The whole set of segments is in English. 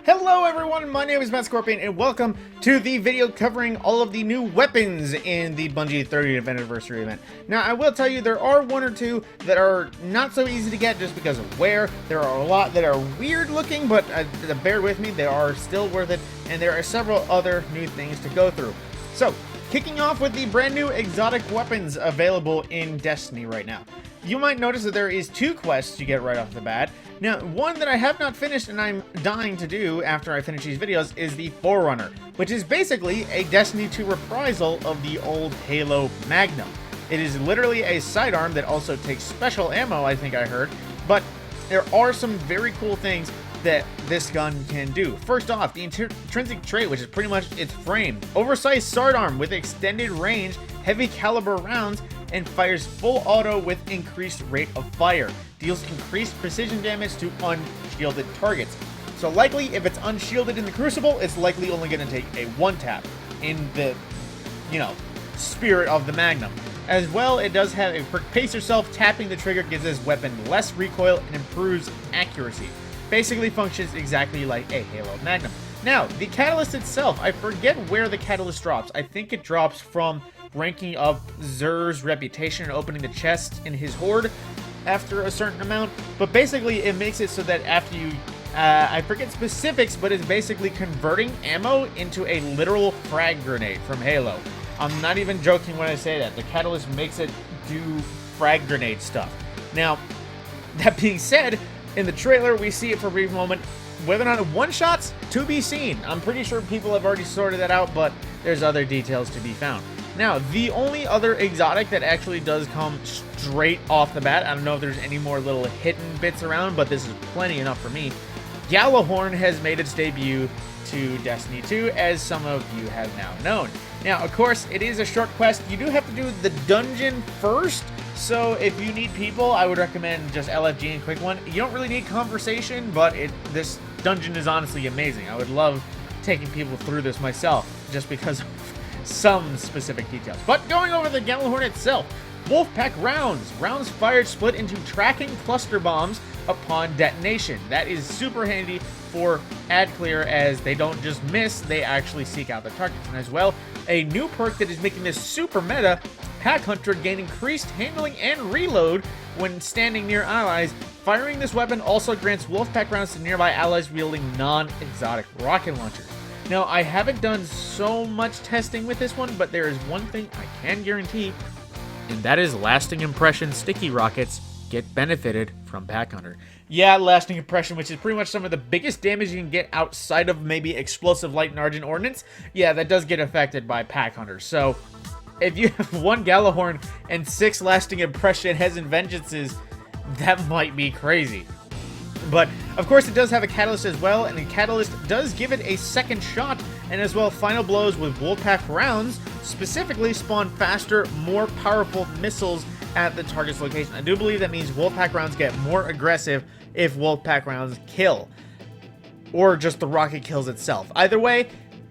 Hello everyone, my name is Matt Scorpion and welcome to the video covering all of the new weapons in the Bungie 30th anniversary event. Now I will tell you there are one or two that are not so easy to get just because of wear. There are a lot that are weird looking, but bear with me, they are still worth it, and there are several other new things to go through. So, kicking off with the brand new exotic weapons available in Destiny right now. You might notice that there is two quests you get right off the bat. Now, one that I have not finished and I'm dying to do after I finish these videos is the Forerunner, which is basically a Destiny 2 reprisal of the old Halo Magnum. It is literally a sidearm that also takes special ammo, I think I heard, but there are some very cool things that this gun can do. First off, the intrinsic trait, which is pretty much its frame. Oversized sidearm with extended range, heavy caliber rounds, and fires full auto with increased rate of fire. Deals increased precision damage to unshielded targets. So likely, if it's unshielded in the Crucible, it's likely only going to take a one tap in the, spirit of the Magnum. As well, it does have a pace yourself. Tapping the trigger gives this weapon less recoil and improves accuracy. Basically functions exactly like a Halo Magnum. Now, the catalyst itself, I forget where the catalyst drops. I think it drops from ranking up Xur's reputation and opening the chest in his horde after a certain amount, but basically it makes it so that after you, I forget specifics, but it's basically converting ammo into a literal frag grenade from Halo. I'm not even joking when I say that. The catalyst makes it do frag grenade stuff. Now, that being said, in the trailer we see it for a brief moment. Whether or not it one-shots, to be seen. I'm pretty sure people have already sorted that out, but there's other details to be found. Now, the only other exotic that actually does come straight off the bat, I don't know if there's any more little hidden bits around, but this is plenty enough for me. Gjallarhorn has made its debut to Destiny 2, as some of you have now known. Now, of course, it is a short quest. You do have to do the dungeon first, so if you need people, I would recommend just LFG and Quick One. You don't really need conversation, but this dungeon is honestly amazing. I would love taking people through this myself, just because of some specific details. But going over the Gjallarhorn itself, Wolfpack rounds. Rounds fired split into tracking cluster bombs upon detonation. That is super handy for ad clear, as they don't just miss, they actually seek out the targets. And as well, a new perk that is making this super meta, Pack Hunter, gain increased handling and reload when standing near allies. Firing this weapon also grants Wolfpack rounds to nearby allies wielding non-exotic rocket launchers. Now, I haven't done so much testing with this one, but there is one thing I can guarantee, and that is lasting impression sticky rockets get benefited from Pack Hunter. Yeah, lasting impression, which is pretty much some of the biggest damage you can get outside of maybe explosive light and Argent ordnance. Yeah, that does get affected by Pack Hunter. So, if you have one Gjallarhorn and 6 lasting impression Heads and Vengeances, that might be crazy. But, of course, it does have a catalyst as well, and the catalyst does give it a second shot, and as well, final blows with Wolfpack rounds specifically spawn faster, more powerful missiles at the target's location. I do believe that means Wolfpack rounds get more aggressive if Wolfpack rounds kill, or just the rocket kills itself. Either way,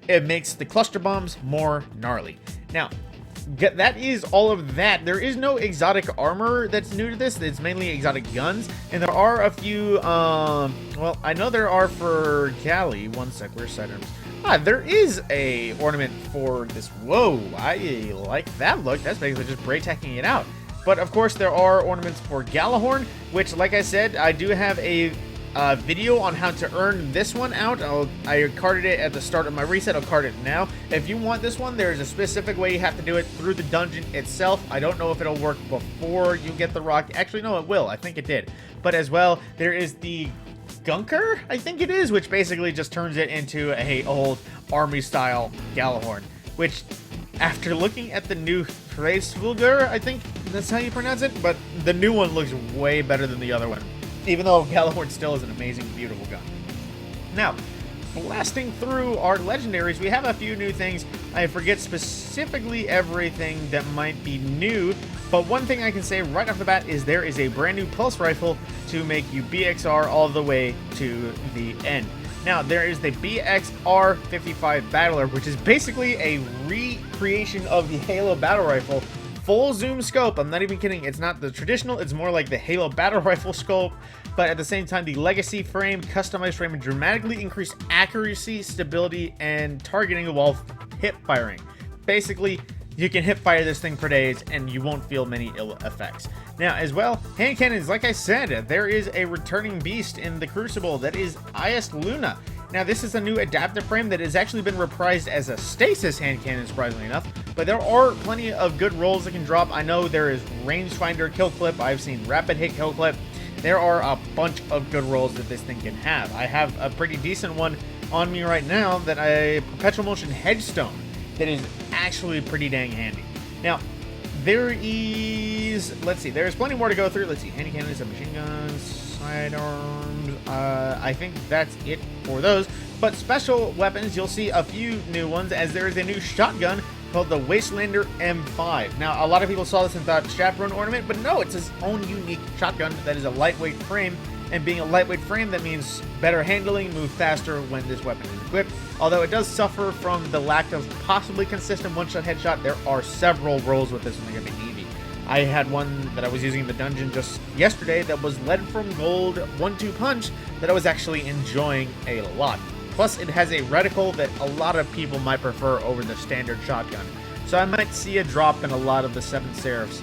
it makes the cluster bombs more gnarly. Now, that is all of that. There is no exotic armor that's new to this. It's mainly exotic guns, and there are a few, well, I know there are for Cali. One sec, where's sidearms? There is a ornament for this. Whoa, I like that look. That's basically just Braytecking it out. But of course, there are ornaments for Gjallarhorn, which, like I said, I do have a video on how to earn this one out. I carded it at the start of my reset. I'll card it now. If you want this one, there's a specific way you have to do it through the dungeon itself. I don't know if it'll work before you get the rock. Actually, no, it will. I think it did. But as well, there is the Gunker, I think it is, which basically just turns it into a old army-style Gjallarhorn, which, after looking at the new Hraesvulgur, I think that's how you pronounce it, but the new one looks way better than the other one, even though Gjallarhorn still is an amazing, beautiful gun. Now, blasting through our legendaries, we have a few new things. I forget specifically everything that might be new, but one thing I can say right off the bat is there is a brand new pulse rifle to make you BXR all the way to the end. Now, there is the BXR-55 Battler, which is basically a recreation of the Halo battle rifle full zoom scope. I'm not even kidding. It's not the traditional. It's more like the Halo battle rifle scope. But at the same time, the legacy frame, customized frame, and dramatically increased accuracy, stability, and targeting while hip firing. Basically, you can hip fire this thing for days and you won't feel many ill effects. Now, as well, hand cannons, like I said, there is a returning beast in the Crucible that is IS Luna. Now, this is a new adaptive frame that has actually been reprised as a stasis hand cannon, surprisingly enough, but there are plenty of good rolls that can drop. I know there is rangefinder kill clip, I've seen rapid hit kill clip. There are a bunch of good rolls that this thing can have. I have a pretty decent one on me right now that perpetual motion headstone that is actually pretty dang handy. Now, there is, let's see, there's plenty more to go through. Let's see, handy cannons, machine guns, sidearms. I think that's it for those. But special weapons, you'll see a few new ones, as there is a new shotgun called the Wastelander M5. Now, a lot of people saw this and thought chaperone ornament, but no, it's its own unique shotgun that is a lightweight frame. And being a lightweight frame, that means better handling, move faster when this weapon is equipped. Although it does suffer from the lack of possibly consistent one-shot headshot, there are several rolls with this one that are going to be needy. I had one that I was using in the dungeon just yesterday that was lead from gold 1-2 punch that I was actually enjoying a lot. Plus, it has a reticle that a lot of people might prefer over the standard shotgun. So I might see a drop in a lot of the 7 Seraphs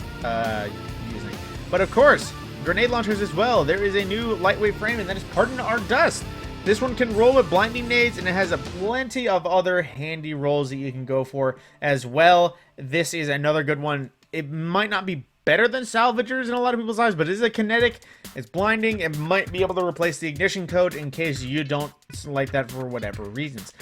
using. But of course, grenade launchers as well. There is a new lightweight frame, and that is Pardon Our Dust. This one can roll with blinding nades, and it has plenty of other handy rolls that you can go for as well. This is another good one. It might not be better than salvagers in a lot of people's eyes, but it is a kinetic. It's blinding. It might be able to replace the ignition code in case you don't like that for whatever reasons.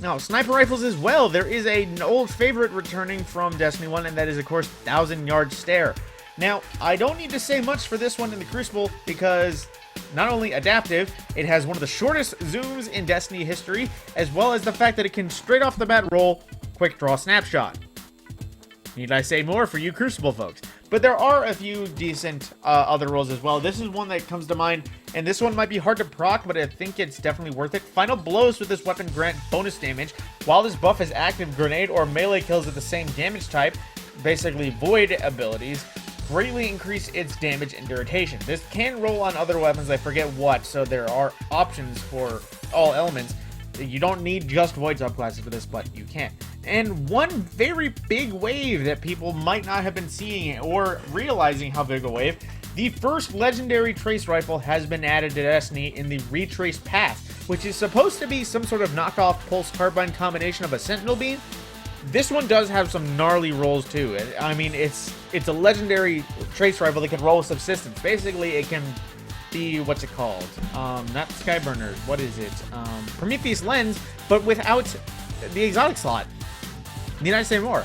Now, sniper rifles as well. There is an old favorite returning from Destiny 1, and that is, of course, 1,000-yard stare. Now, I don't need to say much for this one in the Crucible because not only adaptive, it has one of the shortest zooms in Destiny history, as well as the fact that it can straight off the bat roll quick draw snapshot. Need I say more for you Crucible folks? But there are a few decent other rolls as well. This is one that comes to mind, and this one might be hard to proc, but I think it's definitely worth it. Final blows with this weapon grant bonus damage. While this buff is active, grenade or melee kills with the same damage type, basically void abilities, greatly increase its damage and duration. This can roll on other weapons, I forget what, so there are options for all elements. You don't need just void subclasses for this, but you can. And one very big wave that people might not have been seeing or realizing how big a wave, the first legendary trace rifle has been added to Destiny in the Retrace Path, which is supposed to be some sort of knockoff pulse carbine combination of a sentinel beam. This one does have some gnarly rolls too. I mean, it's a legendary trace rifle that can roll with subsistence. Basically, it can be, what's it called? Not Skyburner. What is it? Prometheus Lens, but without the exotic slot. Need I say more?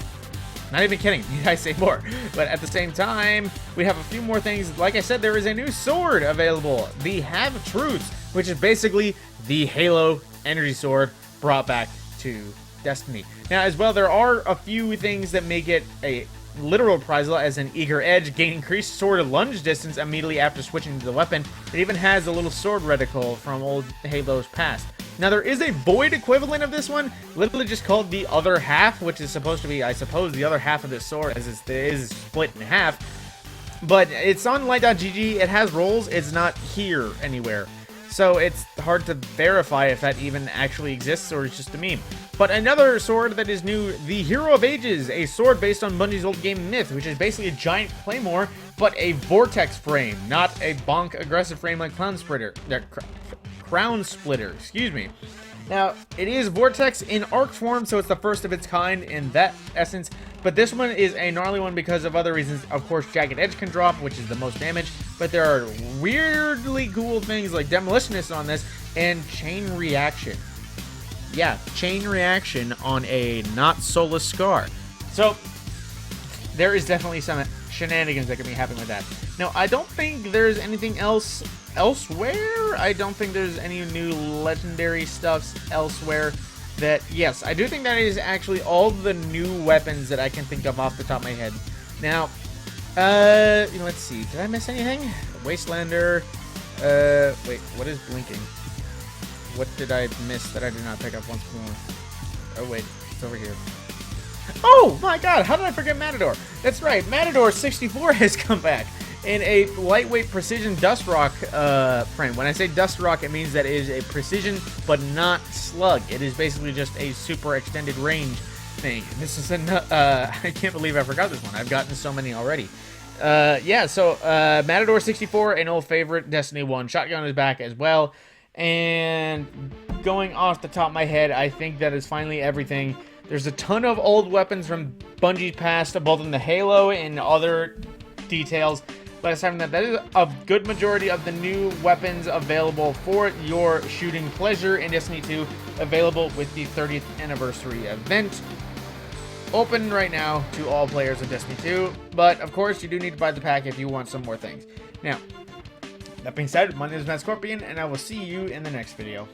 Not even kidding. Need I say more? But at the same time, we have a few more things. Like I said, there is a new sword available. The Have of Truths, which is basically the Halo energy sword brought back to Destiny. Now, as well, there are a few things that make it a literal prizle, as an eager edge, gain increased sword lunge distance immediately after switching to the weapon. It even has a little sword reticle from old Halo's past. Now, there is a void equivalent of this one, literally just called the Other Half, which is supposed to be, I suppose, the other half of this sword, as it is split in half. But it's on light.gg, it has rolls, it's not here anywhere. So it's hard to verify if that even actually exists or it's just a meme. But another sword that is new, the Hero of Ages, a sword based on Bungie's old game Myth, which is basically a giant claymore, but a vortex frame, not a bonk aggressive frame like Crown Splitter, excuse me. Now, it is vortex in arc form, so it's the first of its kind in that essence, but this one is a gnarly one because of other reasons. Of course, Jagged Edge can drop, which is the most damage, but there are weirdly cool things like Demolitionist on this and Chain Reaction. Yeah, Chain Reaction on a not Soulless Scar. So, there is definitely some shenanigans that can be happening with that. Now, I don't think there's anything else elsewhere. I don't think there's any new legendary stuffs elsewhere. That, yes, I do think that is actually all the new weapons that I can think of off the top of my head. Now, let's see. Did I miss anything? Wastelander. Wait, what is blinking? What did I miss that I did not pick up once more? Oh, wait, it's over here. Oh my god, how did I forget Matador? That's right, Matador 64 has come back in a lightweight precision dust rock frame. When I say dust rock, it means that it is a precision but not slug. It is basically just a super extended range thing. This is I can't believe I forgot this one. I've gotten so many already. Yeah, so Matador 64, an old favorite, Destiny 1 shotgun is back as well. And going off the top of my head, I think that is finally everything. There's a ton of old weapons from Bungie's past, both in the Halo and other details. But aside from that, that is a good majority of the new weapons available for your shooting pleasure in Destiny 2, available with the 30th anniversary event. Open right now to all players of Destiny 2, but of course you do need to buy the pack if you want some more things. Now, that being said, my name is Matt Scorpion, and I will see you in the next video.